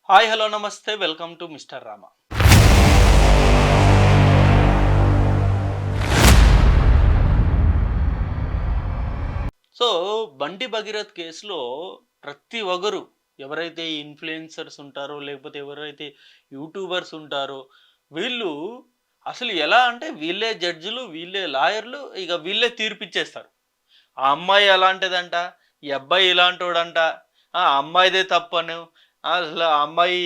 Hi hello నమస్తే welcome to mister Rama. So బండి భగీరథ్ కేసులో ప్రతి ఒక్కరు ఎవరైతే ఇన్ఫ్లుయెన్సర్స్ ఉంటారో లేకపోతే ఎవరైతే యూట్యూబర్స్ ఉంటారో వీళ్ళు అసలు ఎలా అంటే వీళ్ళే జడ్జిలు వీళ్ళే లాయర్లు ఇక వీళ్ళే తీర్పిచ్చేస్తారు. ఆ అమ్మాయి అలాంటిదంట, ఈ అబ్బాయి ఇలాంటోడంట, ఆ అమ్మాయిదే తప్పను, అసలు ఆ అమ్మాయి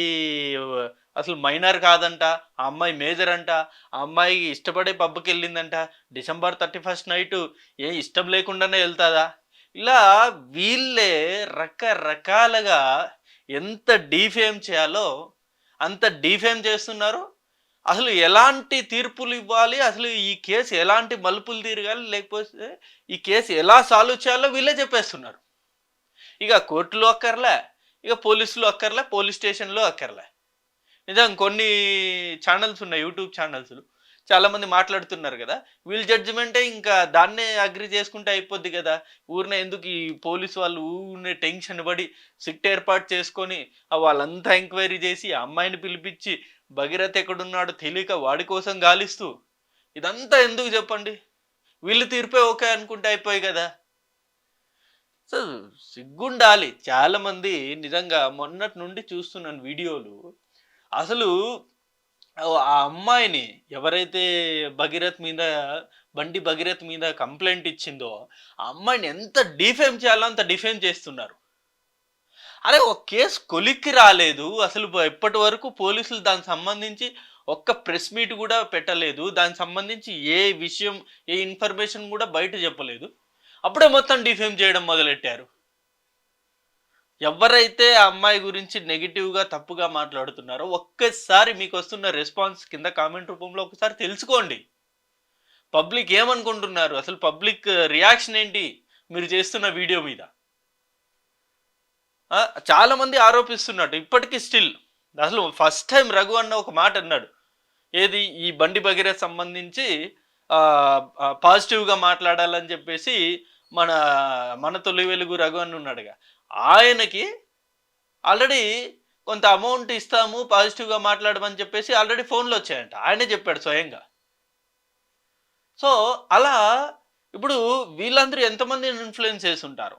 అసలు మైనర్ కాదంట, ఆ అమ్మాయి మేజర్ అంట, ఆ అమ్మాయి ఇష్టపడే పబ్‌కి వెళ్ళిందంట, డిసెంబర్ 31 నైటు ఏ ఇష్టం లేకుండానే వెళ్తాదా? ఇలా వీళ్ళే రకరకాలుగా ఎంత డీఫేమ్ చేయాలో అంత డీఫేమ్ చేస్తున్నారు. అసలు ఎలాంటి తీర్పులు ఇవ్వాలి? అసలు ఈ కేసు ఎలాంటి మలుపులు తిరగాలి? లేకపోతే ఈ కేసు ఎలా సాల్వ్ చేయాలో వీళ్ళే చెప్పేస్తున్నారు. ఇక కోర్టులో అక్కర్లే, ఇక పోలీసులు అక్కర్లే, పోలీస్ స్టేషన్‌లో అక్కర్లే. నిజం కొన్ని ఛానెల్స్ ఉన్నాయి. YouTube channels. చాలామంది మాట్లాడుతున్నారు గదా! వీళ్ళ జడ్జిమెంటే ఇంకా దాన్నే అగ్రీ చేసుకుంటే అయిపోద్ది గదా! ఊరినే ఎందుకు ఈ పోలీసు వాళ్ళు ఊరినే టెన్షన్ పడి సిట్ ఏర్పాటు చేసుకొని వాళ్ళంతా ఎంక్వైరీ చేసి ఆ అమ్మాయిని పిలిపిచ్చి భగీరథ్ ఎక్కడున్నాడో తెలియక వాడి కోసం గాలిస్తూ ఇదంతా ఎందుకు చెప్పండి? వీళ్ళు తీర్పే ఓకే అనుకుంటే అయిపోయి గదా! సో సిగ్గుండాలి. చాలామంది నిజంగా మొన్నటి నుండి చూస్తున్నాను వీడియోలు. అసలు ఆ అమ్మాయిని ఎవరైతే భగీరథ్ మీద బండి భగీరథ్ మీద కంప్లెయింట్ ఇచ్చిందో, ఆ అమ్మాయిని ఎంత డిఫేమ్ చేయాలో అంత డిఫేమ్ చేస్తున్నారు. అరే! ఒక కేస్ కొలిక్కి రాలేదు. అసలు ఇప్పటి వరకు పోలీసులు దానికి సంబంధించి ఒక్క ప్రెస్ మీట్ గూడా పెట్టలేదు. దానికి సంబంధించి ఏ విషయం, ఏ ఇన్ఫర్మేషన్ గూడా బయట చెప్పలేదు. అప్పుడే మొత్తం డిఫేమ్ చేయడం మొదలెట్టారు. ఎవరైతే ఆ అమ్మాయి గురించి నెగెటివ్‌గా, తప్పుగా మాట్లాడుతున్నారో ఒక్కసారి మీకొస్తున్న రెస్పాన్స్ కింద కామెంట్ రూపంలో ఒకసారి తెలుసుకోండి. పబ్లిక్ ఏమనుకుంటున్నారు? అసలు పబ్లిక్ రియాక్షన్ ఏంటి? మీరు చేస్తున్న వీడియో మీద? ఆ! చాలామంది ఆరోపిస్తున్నట్టు ఇప్పటికి స్టిల్. అసలు ఫస్ట్ టైమ్ రఘు అన్న ఒక మాట అన్నాడు. ఏది ఈ బండి భగీరథ్ సంబంధించి పాజిటివ్‌గా మాట్లాడాలని చెప్పేసి మన మన తొలి వెలుగు రఘు అన్న ఉన్నాడుగా. ఆయనకి ఆల్రెడీ కొంత అమౌంట్ ఇస్తాము పాజిటివ్‌గా మాట్లాడమని చెప్పేసి ఆల్రెడీ ఫోన్‌లో వచ్చాయంట. ఆయనే చెప్పాడు స్వయంగా. సో, అలా ఇప్పుడు వీళ్ళందరూ ఎంతమందిని ఇన్‌ఫ్లుయెన్స్ చేసుంటారు.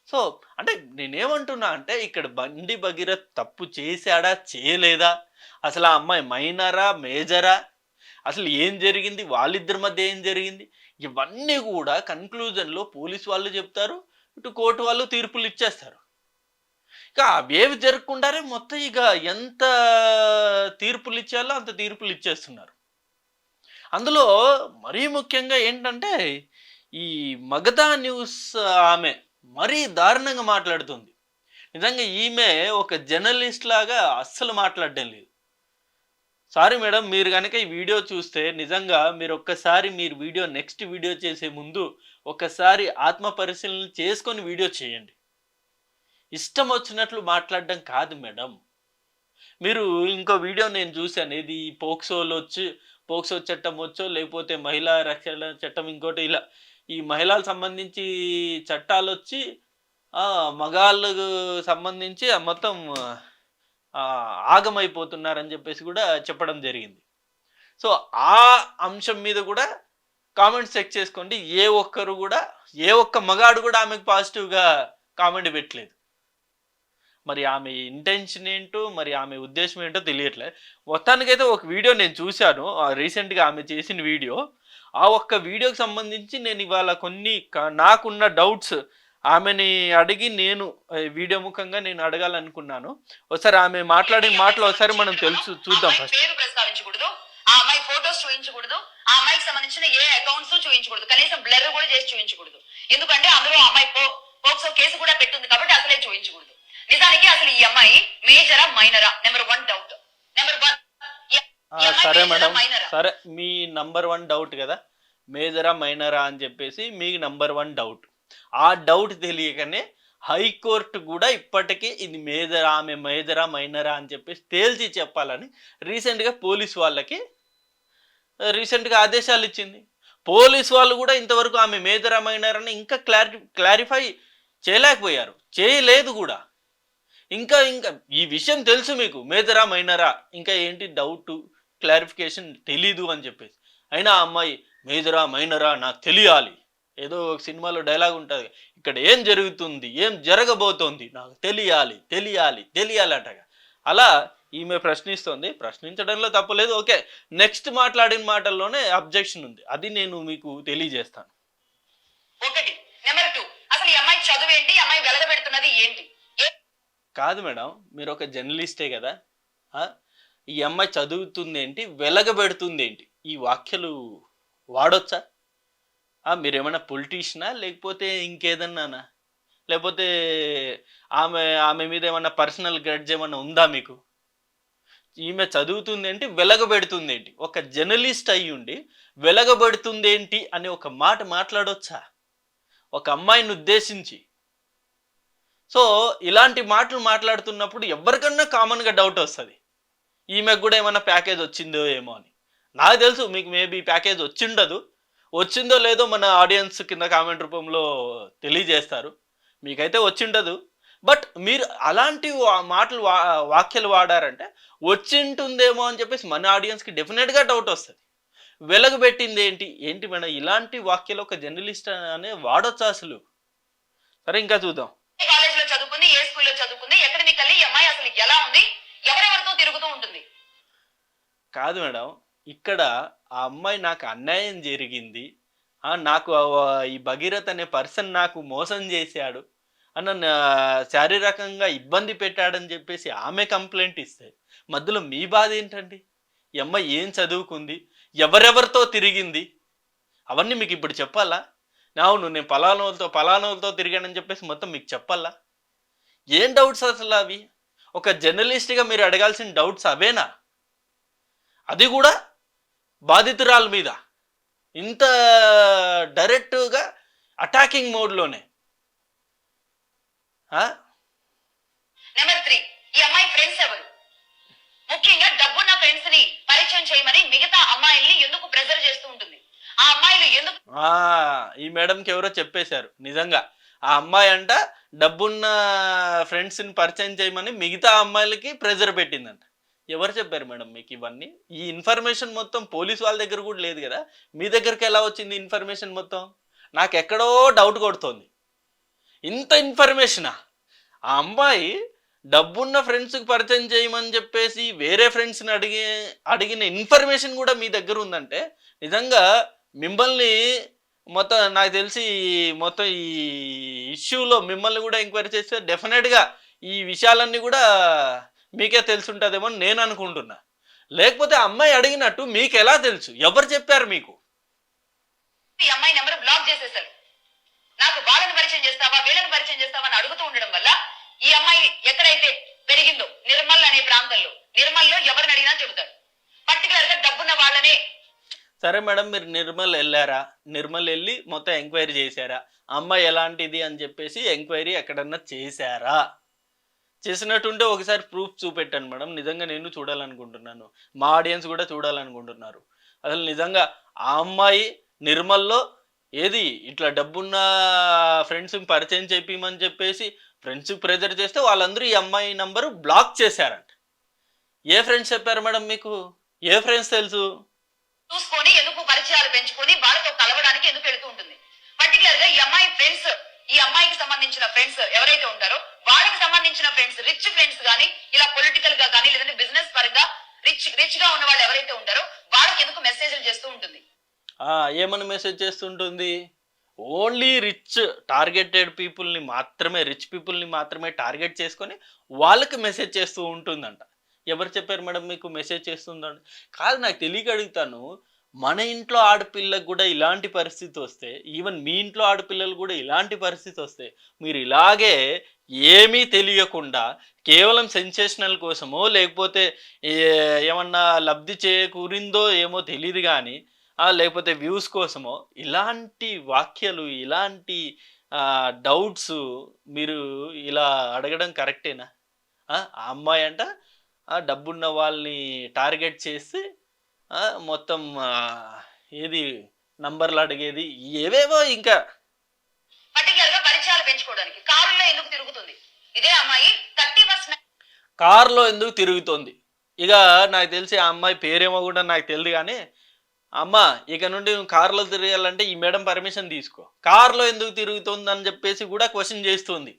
సో, అంటే నేనేమంటున్నా అంటే ఇక్కడ బండి భగీరథ్ తప్పు చేశాడా? చేయలేదా? అసలు ఆ అమ్మాయి మైనరా? మేజరా? అసలు ఏం జరిగింది? వాళ్ళిద్దరి మధ్య ఏం జరిగింది? ఇవన్నీ గూడా కన్‌క్లూజన్‌లో పోలీస్ వాళ్ళు జెప్తారు. ఇటు కోర్ట్ వాళ్ళు తీర్పులిచ్చేస్తారు. ఇక అవేవి జరగకుండానే మొత్తం ఇక ఎంత తీర్పులిచ్చేయాలో అంత తీర్పులిచ్చేస్తున్నారు. అందులో మరీ ముఖ్యంగా ఏంటంటే, ఈ 'మగధ న్యూస్' ఆమె మరీ దారుణంగా మాట్లాడుతుంది. నిజంగా ఈమె ఒక జర్నలిస్ట్ లాగా అస్సలు మాట్లాడడం లేదు. సారీ మేడం మీరు గనక ఈ వీడియో చూస్తే నిజంగా మీరొక్కసారి మీరు వీడియో నెక్స్ట్ వీడియో చేసే ముందు ఒక్కసారి ఆత్మ పరిశీలన చేసుకొని వీడియో చేయండి. ఇష్టం వచ్చినట్లు మాట్లాడడం కాదు మేడం. మీరు ఇంకో వీడియో నేను చూసాను. ఏది పోక్సో చట్టం వచ్చో లేకపోతే మహిళా రక్షణ చట్టం ఇంకోటి ఇలా ఈ మహిళలకు సంబంధించి చట్టాలొచ్చి మగాళ్ళకు సంబంధించి మొత్తం ఆగమైపోతున్నారని చెప్పేసి కూడా చెప్పడం జరిగింది. సో, ఆ అంశం మీద కూడా కామెంట్స్ చెక్ చేసుకోండి. ఏ ఒక్క మగాడు కూడా ఆమెకు పాజిటివ్‌గా కామెంట్ పెట్టలేదు. మరి ఆమె ఇంటెన్షన్ ఏంటో, మరి ఆమె ఉద్దేశ్యం ఏంటో తెలియట్లే. మొత్తానికైతే ఒక వీడియో నేను చూశాను. రీసెంట్‌గా ఆమె చేసిన వీడియో. ఆ ఒక్క వీడియోకి సంబంధించి నేను ఇవాళ కొన్ని నాకున్న డౌట్స్ ఆమెని అడిగి నేను వీడియో ముఖంగా నేను అడగాలనుకున్నాను. ఒకసారి ఆమె మాట్లాడిన మాటలు ఒకసారి మనం చూద్దాం ఫస్ట్. పేరు ప్రస్తావించకూడదు. ఆ అమ్మాయి ఫోటోస్ చూయించకూడదు. ఆ అమ్మాయికి సంబంధించిన ఏ అకౌంట్స్ చూయించకూడదు. కనీసం బ్లర్ కూడా చేసి చూయించకూడదు. ఎందుకంటే అందులో ఆ అమ్మాయి పోక్సో కేసు కూడా పెట్టుంది కాబట్టి అసలే చూయించకూడదు. నిజానికి అసలు ఈ అమ్మాయి మేజరా మైనరా నెంబర్ 1 డౌట్. నెంబర్ 1 సరే మేడం. సరే మీ నంబర్ 1 డౌట్ కదా! మేజరా? మైనరా? అని చెప్పేసి మీ నంబర్ 1 డౌట్. ఆ డౌట్ తెలియకనే హైకోర్టు గూడా ఇప్పటికి ఇది ఆమె మేజరా? మైనరా? అని చెప్పేసి తేల్చి చెప్పాలని రీసెంట్‌గా ఆదేశాలిచ్చింది. పోలీస్ వాళ్ళు గూడా ఇంతవరకు ఆమె మేజరా? మైనరా? అని ఇంకా క్లారిఫై చేయలేకపోయారు. చేయలేదు గూడా. ఇంకా ఇంకా ఈ విషయం తెలుసు మీకు మేజరా మైనరా ఇంకా ఏంటి డౌట్ క్లారిఫికేషన్ తెలీదు అని చెప్పేసి అయినా ఆ అమ్మాయి మేజరా మైనరా నాకు తెలియాలి ఏదో ఒక సినిమాలో డైలాగ్ ఉంటుంది ఇక్కడ ఏం జరుగుతుంది ఏం జరగబోతోంది నాకు తెలియాలి తెలియాలి తెలియాలి అంటగా అలా ఈమె ప్రశ్నిస్తోంది ప్రశ్నించడంలో తప్పలేదు ఓకే నెక్స్ట్ మాట్లాడిన మాటల్లోనే అబ్జెక్షన్ ఉంది అది నేను మీకు తెలియజేస్తాను ఒకటి. నెంబర్ 2, అసలు ఈ అమ్మాయి చదువు ఏంటి, ఈ అమ్మాయి వెలగబెడుతున్నది ఏంటి? కాదు మేడం మీరు ఒక జర్నలిస్టే కదా ఆ? ఈ అమ్మాయి చదువుతుంది ఏంటి వెలగబెడుతుంది ఏంటి ఈ వాక్యాలు వాడొచ్చా మీరేమన్నా పొలిటీషియనా లేకపోతే ఇంకేదన్నానా లేకపోతే ఆమె ఆమె మీద ఏమన్నా పర్సనల్ గ్రడ్జ్ ఏమన్నా ఉందా మీకు ఈమె చదువుతుంది ఏంటి వెలగబెడుతుంది ఏంటి ఒక జర్నలిస్ట్ అయి ఉండి వెలగబెడుతుంది ఏంటి అని ఒక మాట మాట్లాడొచ్చా ఒక అమ్మాయిని ఉద్దేశించి సో ఇలాంటి మాటలు మాట్లాడుతున్నప్పుడు ఎవరికన్నా కామన్గా డౌట్ వస్తుంది ఈమెకు కూడా ఏమన్నా ప్యాకేజ్ వచ్చిందో ఏమో అని నాకు తెలుసు మీకు మేబీ ప్యాకేజ్ వచ్చిండదు వచ్చిందో లేదో మన ఆడియన్స్ కింద కామెంట్ రూపంలో తెలియజేస్తారు మీకైతే వచ్చిండదు బట్ మీరు అలాంటి మాటలు వాక్యాలు వాడారంటే వచ్చింటుందేమో అని చెప్పేసి మన ఆడియన్స్కి డెఫినెట్గా డౌట్ వస్తుంది వెలగబెట్టింది ఏంటి ఏంటి మేడం ఇలాంటి వాక్యాలు ఒక జర్నలిస్ట్ అనే వాడొచ్చా అసలు సరే ఇంకా చూద్దాం ఏ కాలేజ్ లో చదువుకుంది, ఏ స్కూల్లో చదువుకుంది, ఎకడమికల్లీ ఈ అమ్మాయి అసలు ఎలా ఉంది, ఎవరెవరితో తిరుగుతూ ఉంటుంది? కాదు మేడం ఇక్కడ ఆ అమ్మాయి నాకు అన్యాయం జరిగింది నాకు ఈ భగీరథ్ అనే పర్సన్ నాకు మోసం చేశాడు అన్న శారీరకంగా ఇబ్బంది పెట్టాడని చెప్పేసి ఆమె కంప్లైంట్ ఇస్తే మధ్యలో మీ బాధ ఏంటండి ఈ అమ్మాయి ఏం చదువుకుంది ఎవరెవరితో తిరిగింది అవన్నీ మీకు ఇప్పుడు చెప్పాలా అవును నేను పలానోళ్ళతో తిరిగానని చెప్పేసి మొత్తం మీకు చెప్పాలా ఏం డౌట్స్ అసలు అవి ఒక జర్నలిస్ట్గా మీరు అడగాల్సిన డౌట్స్ అవేనా అది కూడా బాధితురాల మీద ఇంత డైరెక్ట్గా అటాకింగ్ మోడ్లోనే నెంబర్ 3, ఈ అమ్మాయి ఫ్రెండ్స్ ఎవరు? ముఖ్యంగా డబ్బున్న ఫ్రెండ్స్ ని పరిచయం చేయమని మిగతా అమ్మాయిల్ని ఎందుకు ప్రెజర్ చేస్తూ ఉంటుంది? ఆ అమ్మాయిలు ఎందుకు ఈ మేడంకి ఎవరో చెప్పేశారు నిజంగా ఆ అమ్మాయి అంట డబ్బున్న ఫ్రెండ్స్ని పరిచయం చేయమని మిగతా అమ్మాయిలకి ప్రెజర్ పెట్టిందంట ఎవరు చెప్పారు మేడం మీకు ఇవన్నీ ఈ ఇన్ఫర్మేషన్ మొత్తం పోలీస్ వాళ్ళ దగ్గర కూడా లేదు కదా మీ దగ్గరికి ఎలా వచ్చింది ఇన్ఫర్మేషన్ మొత్తం నాకు ఎక్కడో డౌట్ కొడుతోంది ఇంత ఇన్ఫర్మేషనా ఆ అమ్మాయి డబ్బున్న ఫ్రెండ్స్కి పరిచయం చేయమని చెప్పేసి వేరే ఫ్రెండ్స్ని అడిగిన ఇన్ఫర్మేషన్ కూడా మీ దగ్గర ఉందంటే నిజంగా మిమ్మల్ని మొత్తం నాకు తెలిసి మొత్తం ఈ ఇష్యూలో మిమ్మల్ని కూడా ఎంక్వైరీ చేస్తే డెఫినెట్గా ఈ విషయాలన్నీ కూడా మీకే తెలుసుంటుందేమో అని నేను అనుకుంటున్నా లేకపోతే అమ్మాయి అడిగినట్టు మీకు ఎలా తెలుసు ఎవరు చెప్పారు మీకు ఈ అమ్మాయి నెంబర్ బ్లాక్ చేసేసారు. నాకు వాళ్ళని పరిచయం చేస్తావా వీళ్ళని పరిచయం చేస్తావా అని అడుగుతూ ఉండడం వల్ల ఈ అమ్మాయి ఎక్కడైతే పెరిగిందో నిర్మల్ అనే ప్రాంతంలో నిర్మల్లో ఎవరిని అడిగినా చెబుతారు పర్టికులర్ గా డబ్బున్న వాళ్ళనే. సరే మేడం మీరు నిర్మల్ వెళ్ళారా నిర్మల్ వెళ్ళి మొత్తం ఎంక్వైరీ చేశారా అమ్మాయి ఎలాంటిది అని చెప్పేసి ఎంక్వైరీ ఎక్కడన్నా చేశారా చేసినట్టుంటే ఒకసారి ప్రూఫ్ చూపెట్టాను మేడం నిజంగా నేను చూడాలనుకుంటున్నాను మా ఆడియన్స్ కూడా చూడాలనుకుంటున్నారు అసలు నిజంగా ఆ అమ్మాయి నిర్మల్లో ఏది ఇట్లా డబ్బున్న ఫ్రెండ్స్కి పరిచయం చెప్పమని చెప్పేసి ఫ్రెండ్స్కి ప్రెజర్ చేస్తే వాళ్ళందరూ ఈ అమ్మాయి నంబరు బ్లాక్ చేశారంట ఏ ఫ్రెండ్స్ చెప్పారు మేడం మీకు ఏ ఫ్రెండ్స్ తెలుసు చూసుకొని ఎందుకు పరిచయాలు పెంచుకొని వాళ్ళతో కలవడానికి ఎందుకు వెళుతూ ఉంటుంది పర్టికులర్ గా ఈ అమ్మాయి ఫ్రెండ్స్ ఈ అమ్మాయికి సంబంధించిన ఫ్రెండ్స్ ఎవరైతే ఉంటారో వాళ్ళకి సంబంధించిన ఫ్రెండ్స్ రిచ్ ఫ్రెండ్స్ కానీ ఇలా పొలిటికల్ గా కానీ లేదంటే బిజినెస్ పరంగా రిచ్ గా ఉన్న వాళ్ళు ఎవరైతే ఉంటారో వాళ్ళకి ఎందుకు మెసేజ్లు చేస్తూ ఉంటుంది ఏమని మెసేజ్ చేస్తుంటుంది ఓన్లీ రిచ్ టార్గెటెడ్ పీపుల్ని మాత్రమే రిచ్ పీపుల్ని మాత్రమే టార్గెట్ చేసుకొని వాళ్ళకి మెసేజ్ చేస్తూ ఉంటుందంట ఎవరు చెప్పారు మేడం మీకు మెసేజ్ చేస్తుందండి కాదు నాకు తెలియక అడుగుతాను మన ఇంట్లో ఆడపిల్లకు కూడా ఇలాంటి పరిస్థితి వస్తే ఈవెన్ మీ ఇంట్లో ఆడపిల్లలు కూడా ఇలాంటి పరిస్థితి వస్తే మీరు ఇలాగే ఏమీ తెలియకుండా కేవలం సెన్సేషనల్ కోసమో లేకపోతే ఏమన్నా లబ్ధి చేకూరిందో ఏమో తెలియదు కానీ లేకపోతే వ్యూస్ కోసమో ఇలాంటి వాక్యాలు ఇలాంటి డౌట్స్ మీరు ఇలా అడగడం కరెక్టేనా ఆ అమ్మాయి అంట డబ్బున్న వాళ్ళని టార్గెట్ చేసి మొత్తం ఏది నంబర్లు అడిగేది ఏవేవో ఇంకా పర్టికులర్ గా పరిచయాలు పెంచుకోవడానికి కారులో ఎందుకు తిరుగుతుంది ఇదే అమ్మాయి 31st కార్లో ఎందుకు తిరుగుతోంది? ఇక నాకు తెలిసి ఆ అమ్మాయి పేరేమో కూడా నాకు తెలియదు కానీ, అమ్మ ఇక నుండి నువ్వు కార్లో తిరగాలంటే ఈ మేడం పర్మిషన్ తీసుకో. కార్లో ఎందుకు తిరుగుతుంది అని చెప్పేసి కూడా క్వశ్చన్ చేస్తుంది.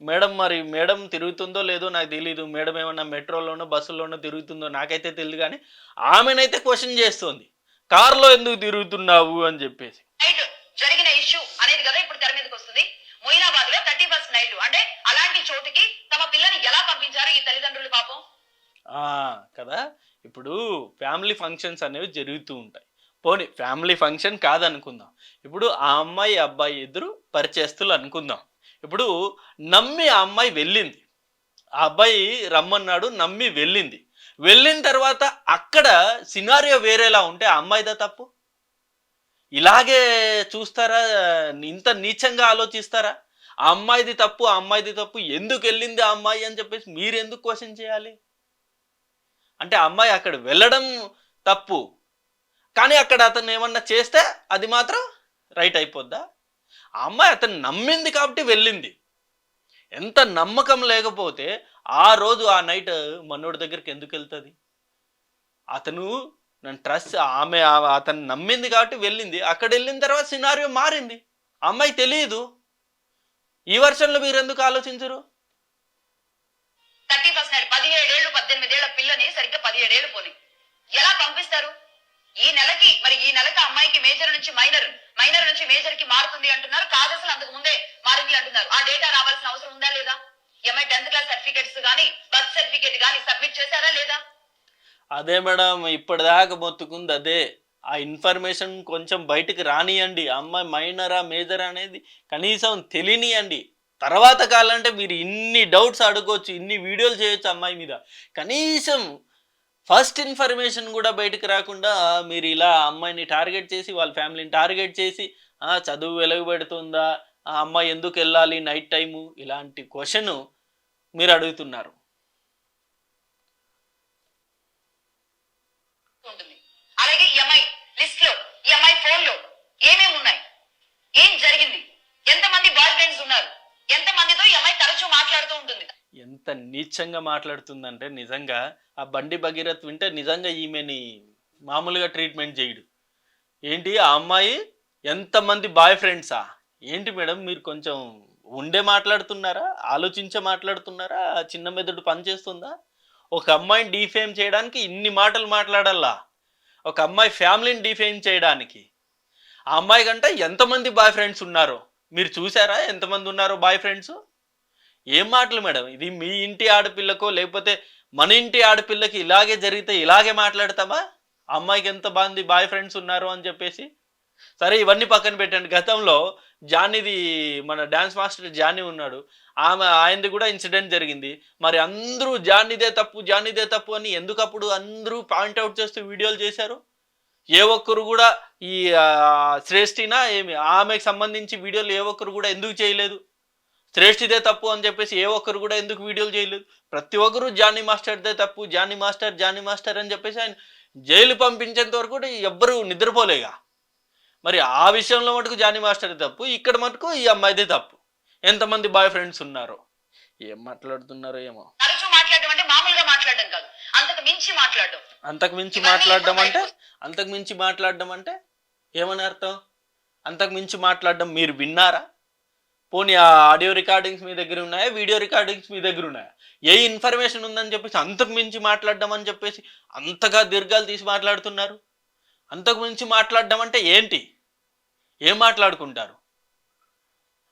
మేడం మరి మేడం తిరుగుతుందో లేదో నాకు తెలీదు. మేడం ఏమన్నా మెట్రోలోనో బస్సులోనో తిరుగుతుందో నాకైతే తెలియదు కానీ ఆమెనైతే క్వశ్చన్ చేస్తుంది. కార్లో ఎందుకు తిరుగుతున్నావు అని చెప్పేసి. నైట్ జరిగిన ఇష్యూ అనేది కదా ఇప్పుడు తెర మీదకి వస్తుంది. మొయినాబాద్ లో 31st నైట్ అంటే అలాంటి చోటుకి తమ పిల్లని ఎలా పంపించారు ఈ తల్లిదండ్రులు పాపం? కదా ఇప్పుడు ఫ్యామిలీ ఫంక్షన్స్ అనేవి జరుగుతూ ఉంటాయి. పోనీ ఫ్యామిలీ ఫంక్షన్ కాదనుకుందాం. ఇప్పుడు ఆ అమ్మాయి అబ్బాయి ఇద్దరు పరిచయస్తులు అనుకుందాం. ఇప్పుడు నమ్మి ఆ అమ్మాయి వెళ్ళింది. ఆ అబ్బాయి రమ్మన్నాడు, నమ్మి వెళ్ళింది. వెళ్ళిన తర్వాత అక్కడ సినారియో వేరేలా ఉంటే ఆ అమ్మాయిదా తప్పు? ఇలాగే చూస్తారా? ఇంత నీచంగా ఆలోచిస్తారా? ఆ అమ్మాయిది తప్పు, ఆ అమ్మాయిది తప్పు, ఎందుకు వెళ్ళింది ఆ అమ్మాయి అని చెప్పేసి మీరు ఎందుకు క్వశ్చన్ చేయాలి? అంటే ఆ అమ్మాయి అక్కడ వెళ్ళడం తప్పు, కానీ అక్కడ అతను ఏమన్నా చేస్తే అది మాత్రం రైట్ అయిపోద్దా? ఆ అమ్మాయి అతను నమ్మింది కాబట్టి వెళ్ళింది. ఎంత నమ్మకం లేకపోతే ఆ రోజు ఆ నైట్ మనోడి దగ్గరికి ఎందుకు వెళ్తుంది? అతను నన్ను ట్రస్ట్ అతను నమ్మింది కాబట్టి వెళ్ళింది. అక్కడ వెళ్ళిన తర్వాత సినారియో మారింది. అమ్మాయి తెలియదు. ఈ వర్షంలో మీరు ఎందుకు ఆలోచించరు? 31st నైట్ 17 ఏళ్ళు 18 ఏళ్ల పిల్లని సరిగ్గా 17 ఏళ్ళు పోని ఎలా పంపిస్తారు? ఈ నెలకి అమ్మాయికి మేజర్ నుంచి మైనర్ నుంచి మేజర్ కి మారుతుంది అంటున్నారు. కాదు అసలు అంతకు ముందే మారింది అంటున్నారు. ఆ డేటా రావాల్సిన అవసరం ఉందా లేదా? ఎంఐ 10th క్లాస్ సర్టిఫికేట్స్ గానీ బర్త్ సర్టిఫికేట్ గానీ సబ్మిట్ చేశారా లేదా? అదే మేడం, ఇప్పటిదాకా మొత్తుకుంది అదే. ఆ ఇన్ఫర్మేషన్ కొంచెం బయటకు రానియండి. అమ్మాయి మైనరా మేజర్ అనేది కనీసం తెలియనియండి. తర్వాత కాలంటే మీరు ఇన్ని డౌట్స్ అడగవచ్చు, ఇన్ని వీడియోలు చేయొచ్చు అమ్మాయి మీద. కనీసం ఫస్ట్ ఇన్ఫర్మేషన్ కూడా బయటకు రాకుండా మీరు ఇలా అమ్మాయిని టార్గెట్ చేసి వాళ్ళ ఫ్యామిలీని టార్గెట్ చేసి చదువు వెలుగుపెడుతుందా, ఆ అమ్మాయి ఎందుకు వెళ్ళాలి నైట్ టైము, ఇలాంటి క్వశ్చన్ మీరు అడుగుతున్నారు. అలాగే ఎంఐ లిస్ట్ లో ఎంఐ ఫోన్ లో ఏమేమి ఉన్నాయి, ఏం జరిగింది, ఎంతమంది బాయ్ ఫ్రెండ్స్ ఉన్నారు, ఎంతమందితో ఎంఐ తరచూ మాట్లాడుతూ ఉంటుంది. ఎంత నీచంగా మాట్లాడుతుందంటే నిజంగా ఆ బండి భగీరథ్ వింటే నిజంగా ఈమెని మామూలుగా ట్రీట్మెంట్ చేయడు. ఏంటి ఆ అమ్మాయి ఎంతమంది బాయ్ ఫ్రెండ్సా? ఏంటి మేడం మీరు కొంచెం ఉండే మాట్లాడుతున్నారా? ఆలోచించే మాట్లాడుతున్నారా? చిన్న మెదడు పనిచేస్తుందా? ఒక అమ్మాయిని డీఫేమ్ చేయడానికి ఇన్ని మాటలు మాట్లాడాలా? ఒక అమ్మాయి ఫ్యామిలీని డీఫేమ్ చేయడానికి? ఆ అమ్మాయి కంటే ఎంతమంది బాయ్ ఫ్రెండ్స్ ఉన్నారో మీరు చూసారా? ఎంతమంది ఉన్నారో బాయ్ ఫ్రెండ్స్? ఏం మాటలు మేడం ఇది? మీ ఇంటి ఆడపిల్లకో లేకపోతే మన ఇంటి ఆడపిల్లకి ఇలాగే జరిగితే ఇలాగే మాట్లాడతామా? అమ్మాయికి ఎంత మంది బాయ్ ఫ్రెండ్స్ ఉన్నారు అని చెప్పేసి. సరే ఇవన్నీ పక్కన పెట్టండి. గతంలో జానీది మన డ్యాన్స్ మాస్టర్ జానీ ఉన్నాడు, ఆయనది కూడా ఇన్సిడెంట్ జరిగింది. మరి అందరూ జానీదే తప్పు అని ఎందుకప్పుడు అందరూ పాయింట్అవుట్ చేస్తూ వీడియోలు చేశారు? ఏ ఒక్కరు కూడా ఈ శ్రేష్ఠినా ఏమి ఆమెకు సంబంధించి వీడియోలు ఏ ఒక్కరు కూడా ఎందుకు చేయలేదు? శ్రేష్ఠిదే తప్పు అని చెప్పేసి ఏ ఒక్కరు కూడా ఎందుకు వీడియోలు చేయలేదు? ప్రతి ఒక్కరు జానీ మాస్టర్దే తప్పు, జానీ మాస్టర్ అని చెప్పేసి ఆయన జైలు పంపించేంత వరకు కూడా ఎవ్వరు నిద్రపోలేగా. మరి ఆ విషయంలో మటుకు జానీ మాస్టర్ తప్పు, ఇక్కడ మటుకు ఈ అమ్మాయిదే తప్పు. ఎంతమంది బాయ్ ఫ్రెండ్స్ ఉన్నారో ఏం మాట్లాడుతున్నారో ఏమో. తరచూ మాట్లాడడం అంటే మామూలుగా మాట్లాడడం కాదు, అంతకు మించి మాట్లాడడం. అంతకు మించి మాట్లాడడం అంటే ఏమని అర్థం? అంతకు మించి మాట్లాడడం మీరు విన్నారా? పోనీ ఆ ఆడియో రికార్డింగ్స్ మీ దగ్గర ఉన్నాయా? వీడియో రికార్డింగ్స్ మీ దగ్గర ఉన్నాయా? ఏ ఇన్ఫర్మేషన్ ఉందని చెప్పేసి అంతకు మించి మాట్లాడడం అని చెప్పేసి అంతగా దీర్ఘాలు తీసి మాట్లాడుతున్నారు? అంతకు మించి మాట్లాడడం అంటే ఏంటి? ఏం మాట్లాడుకుంటారు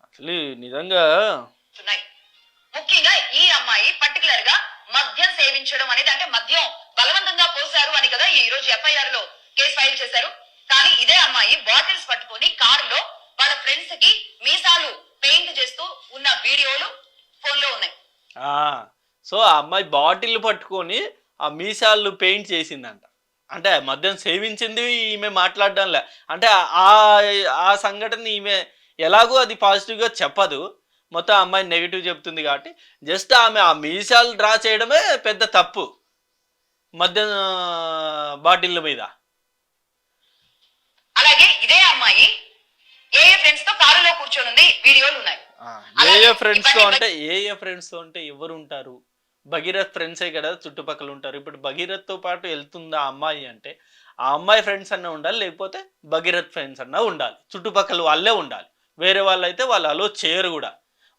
అసలు? నిజంగా ముఖ్యంగా ఈ అమ్మాయి పర్టికులర్ గా మద్యం సేవించడం అనేది, అంటే మద్యం బలవంతంగా పోసారు అని కదా ఈ రోజు ఎఫ్ఐఆర్ లో కేసు ఫైల్ చేశారు. కానీ ఇదే అమ్మాయి బాటిల్స్ పట్టుకొని కారులో వాళ్ళ ఫ్రెండ్స్ కి మీసాలు పెయింట్ చేస్తూ ఉన్న వీడియోలు ఫోన్ లో ఉన్నాయి. సో ఆ అమ్మాయి బాటిల్ పట్టుకొని ఆ మీసాలు పెయింట్ చేసిందంట. అంటే మద్యం సేవించింది ఈమె మాట్లాడడంలే. అంటే ఆ సంఘటన ఈమె ఎలాగో అది పాజిటివ్గా చెప్పదు, మొత్తం అమ్మాయి నెగిటివ్ చెప్తుంది కాబట్టి జస్ట్ ఆమె ఆ మీసాలు డ్రా చేయడమే పెద్ద తప్పు మద్యం బాటిల్ మీద. అలాగే ఇదే అమ్మాయి ఏ ఫ్రెండ్స్ తో కారులో కూర్చొని ఉంది, వీడియోలు ఉన్నాయి. ఏ ఫ్రెండ్స్ తో అంటే ఎవరు ఉంటారు? భగీరథ్ ఫ్రెండ్సే కదా చుట్టుపక్కల ఉంటారు. ఇప్పుడు భగీరథ్‌తో పాటు ఎళ్తుందా ఆ అమ్మాయి అంటే, ఆ అమ్మాయి ఫ్రెండ్స్ అన్నా ఉండాలి. లేకపోతే భగీరథ్ ఫ్రెండ్స్ అన్నా ఉండాలి. చుట్టుపక్కల వాళ్ళే ఉండాలి. వేరే వాళ్ళైతే వాళ్ళు అలో చేయరు గూడా.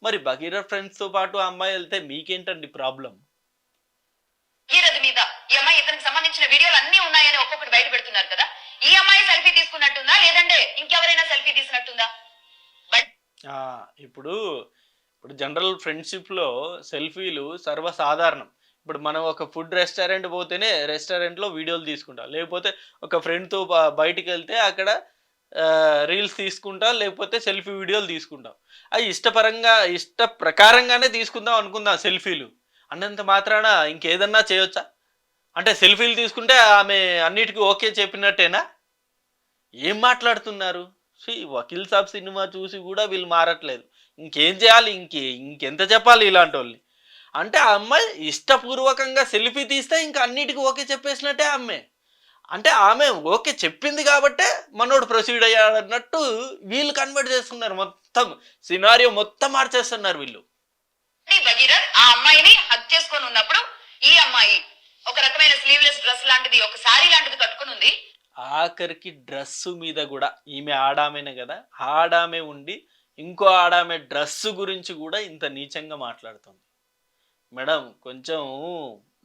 మరి భగీరథ్ ఫ్రెండ్స్‌తో పాటు ఆ అమ్మాయి ఎళ్తే మీకేంటండి ప్రాబ్లమ్? భగీరథ్ మీద ఈ అమ్మాయి ఇతనికి సంబంధించిన వీడియోలు అన్ని ఉన్నాయని ఒక్కొక్కటి బయట పెడుతున్నారు కదా. ఈ అమ్మాయి సెల్ఫీ తీసుకున్నట్టుందా లేదంటే ఇంకెవరైనా సెల్ఫీ తీసినట్టుందా? బట్ ఆ! ఇప్పుడు, ఇప్పుడు జనరల్ ఫ్రెండ్‌షిప్‌లో సెల్ఫీలు సర్వసాధారణం. ఇప్పుడు మనం ఒక ఫుడ్ రెస్టారెంట్ పోతేనే రెస్టారెంట్‌లో వీడియోలు తీసుకుంటాం. లేకపోతే ఒక ఫ్రెండ్‌తో బయటికెళ్తే అక్కడ రీల్స్ తీసుకుంటా, లేకపోతే సెల్ఫీ వీడియోలు తీసుకుంటాం. అయి ఇష్ట ప్రకారంగానే తీసుకుందాం అనుకుందాం సెల్ఫీలు. అన్నంత మాత్రాన ఇంకేదన్నా చేయొచ్చా? అంటే సెల్ఫీలు తీసుకుంటే ఆమె అన్నిటికి ఓకే చెప్పినట్టేనా? ఏం మాట్లాడుతున్నారు? 'వకీల్ సాబ్' సినిమా చూసి గూడా వీళ్ళు మారట్లేదు. ఇంకేం జేయాలి? ఇంకెంత చెప్పాలి ఇలాంటోళ్ళని? అంటే ఆ అమ్మాయి ఇష్టపూర్వకంగా సెల్ఫీ తీస్తే ఇంక అన్నిటికి ఓకే చెప్పేసినట్టే ఆ అమ్మాయి. అంటే ఆమె ఓకే చెప్పింది గాబట్టే మనోడు ప్రొసీడ్ అయ్యాడన్నట్టు వీళ్ళు కన్వర్ట్ చేస్తున్నారు మొత్తం. సినారియో మొత్తం మార్చేస్తున్నారు వీళ్ళు. భగీరథ్ ఆ అమ్మాయిని హక్ చేసుకొని ఉన్నప్పుడు ఈ అమ్మాయి ఒక రకమైన స్లీవ్లెస్ డ్రెస్ లాంటిది ఒక శారీ లాంటిది కట్టుకుని ఉంది. ఆఖరికి డ్రెస్సు మీద గూడా ఈమె ఆడామెనే గదా! ఆడామె ఉండి ఇంకో ఆడామె డ్రెస్సు గురించి గూడా ఇంత నీచంగా మాట్లాడుతుంది. మేడం కొంచెం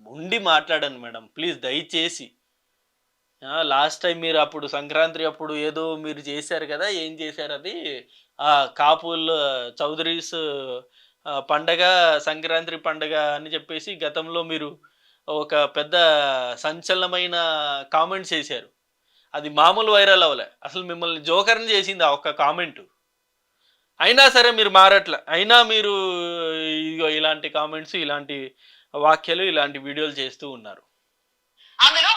ఉండి మాట్లాడండి మేడం. ప్లీజ్ దయచేసి. లాస్ట్ టైమ్ మీరు అప్పుడు సంక్రాంతి అప్పుడు ఏదో మీరు చేశారు గదా! ఏం చేశారది? కాపులు చౌదరీస్ పండగ సంక్రాంతి పండగ అని చెప్పేసి గతంలో మీరు ఒక పెద్ద సంచలనమైన కామెంట్స్ చేశారు. అది మామూలు వైరల్ అవ్వలే. అసలు మిమ్మల్ని జోకర్‌ని చేసింది ఆ ఒక్క కామెంటు. అయినా సరే మీరు మారట్ల. అయినా మీరు ఇగో ఇలాంటి కామెంట్స్, ఇలాంటి వ్యాఖ్యలు, ఇలాంటి వీడియోలు చేస్తూ ఉన్నారు. అందులో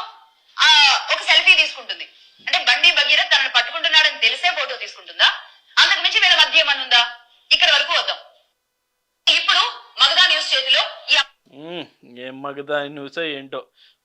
ఒక సెల్ఫీ తీసుకుంటుంది. అంటే బండి భగీరథ్ తనను పట్టుకుంటున్నాడని తెలిసే ఫోటో తీసుకుంటుందా? అంతకు మించి వీళ్ళ మధ్య ఏమన్నా ఉందా? ఇక్కడి వరకు వద్దాం. ఇప్పుడు మగధా న్యూస్ చేతిలో ఈ హ్మ్. ఏం మగతా న్యూసో ఏంటో.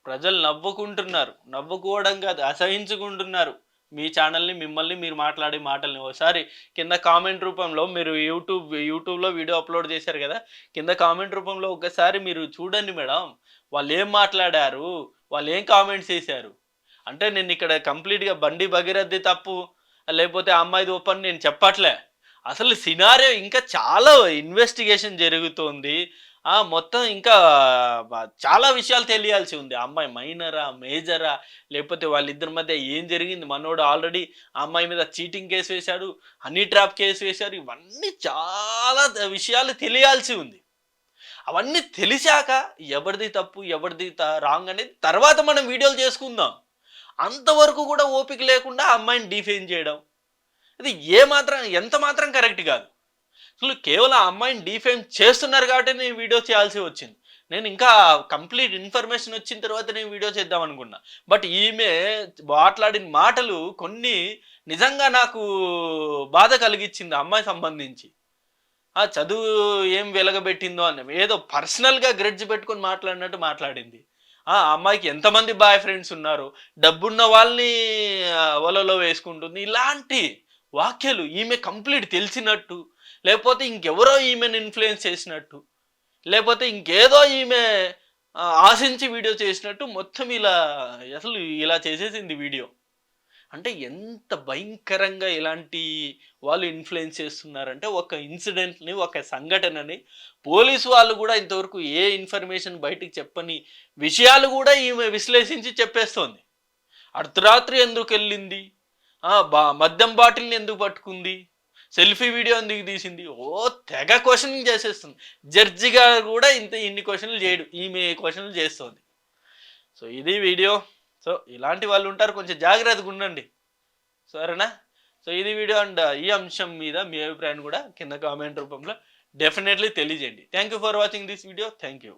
ప్రజలు నవ్వుకుంటున్నారు. నవ్వుకోవడం కాదు అసహించుకుంటున్నారు. మీ ఛానల్‌ని, మిమ్మల్ని మీరు మాట్లాడే మాటల్ని. ఓసారి కింద కామెంట్ రూపంలో మీరు యూట్యూబ్‌లో వీడియో అప్‌లోడ్ చేశారు గదా! కింద కామెంట్ రూపంలో ఒకసారి మీరు చూడండి మేడం. వాళ్ళేం మాట్లాడారు? వాళ్ళేం కామెంట్స్ చేశారు? అంటే నేనిక్కడ కంప్లీట్‌గా బండి భగీరథ్‌ది తప్పు, లేకపోతే ఆ అమ్మాయిది ఒప్పు అని నేను చెప్పట్లే. అసలు సినారియో ఇంకా చాలా ఇన్వెస్టిగేషన్ జరుగుతోంది. మొత్తం ఇంకా చాలా విషయాలు తెలియాల్సి ఉంది. ఆ అమ్మాయి మైనరా? మేజరా? లేకపోతే వాళ్ళిద్దరి మధ్య ఏం జరిగింది? మనోడు ఆల్రెడీ ఆ అమ్మాయి మీద చీటింగ్ కేస్ వేశాడు. హనీ ట్రాప్ కేస్ వేశారు. ఇవన్నీ చాలా విషయాలు తెలియాల్సి ఉంది. అవన్నీ తెలిసాక ఎవరిది తప్పు, ఎవరిది రాంగ్ అనేది తర్వాత మనం వీడియోలు చేసుకుందాం. అంతవరకు కూడా ఓపిక లేకుండా ఆ అమ్మాయిని డిఫేమ్ చేయడం. ఇది ఎంత మాత్రం కరెక్ట్ కాదు. అసలు కేవలం ఆ అమ్మాయిని డిఫేమ్ చేస్తున్నారు కాబట్టి నేను వీడియో చేయాల్సి వచ్చింది. నేను ఇంకా కంప్లీట్ ఇన్ఫర్మేషన్ వచ్చిన తర్వాత నేను వీడియో చేద్దాం అనుకున్నా. బట్ ఈమె మాట్లాడిన మాటలు కొన్ని నిజంగా నాకు బాధ కలిగించింది ఆ అమ్మాయి సంబంధించి. చదువు ఏం వెలగబెట్టిందో అని ఏదో పర్సనల్‌గా గ్రడ్జ్ పెట్టుకొని మాట్లాడినట్టు మాట్లాడింది. ఆ అమ్మాయికి ఎంతమంది బాయ్ ఫ్రెండ్స్ ఉన్నారు. డబ్బున్న వాళ్ళని వలలో వేసుకుంటుంది. ఇలాంటి వాక్యాలు ఈమె కంప్లీట్ తెలిసినట్టు, లేకపోతే ఇంకెవరో ఈమెను ఇన్‌ఫ్లుయెన్స్ చేసినట్టు, లేపోతే ఇంకేదో ఈమె ఆశించి వీడియో చేసినట్టు మొత్తం అసలు ఇలా చేసేసింది వీడియో. అంటే ఎంత భయంకరంగా ఇలాంటి వాళ్ళు ఇన్‌ఫ్లుయెన్స్ చేస్తున్నారంటే, ఒక ఇన్సిడెంట్‌ని, ఒక సంఘటనని పోలీసు వాళ్ళు గూడా ఇంతవరకు ఏ ఇన్ఫర్మేషన్ బయటికి చెప్పని విషయాలు గూడా ఈమె విశ్లేషించి చెప్పేస్తోంది. అర్ధరాత్రి ఎందుకెళ్ళింది? మద్యం బాటిల్‌ని ఎందుకు పట్టుకుంది? సెల్ఫీ వీడియో ఎందుకు తీసింది? తెగ క్వెషనింగ్ చేసేస్తుంది. జడ్జి గారు గూడా ఇన్ని క్వెషన్‌లు చేయడు. ఈమె క్వెషన్‌లు చేస్తోంది. సో, ఇది వీడియో. సో, ఇలాంటి వాళ్ళుంటారు. కొంచెం జాగ్రత్తగుండండి. సరేనా? సో, ఇది వీడియో అండ్ ఈ అంశం మీద మీ అభిప్రాయాన్ని కూడా కింద కామెంట్ రూపంలో డెఫినెట్‌లీ తెలియజేయండి. Thank you for watching this video. Thank you.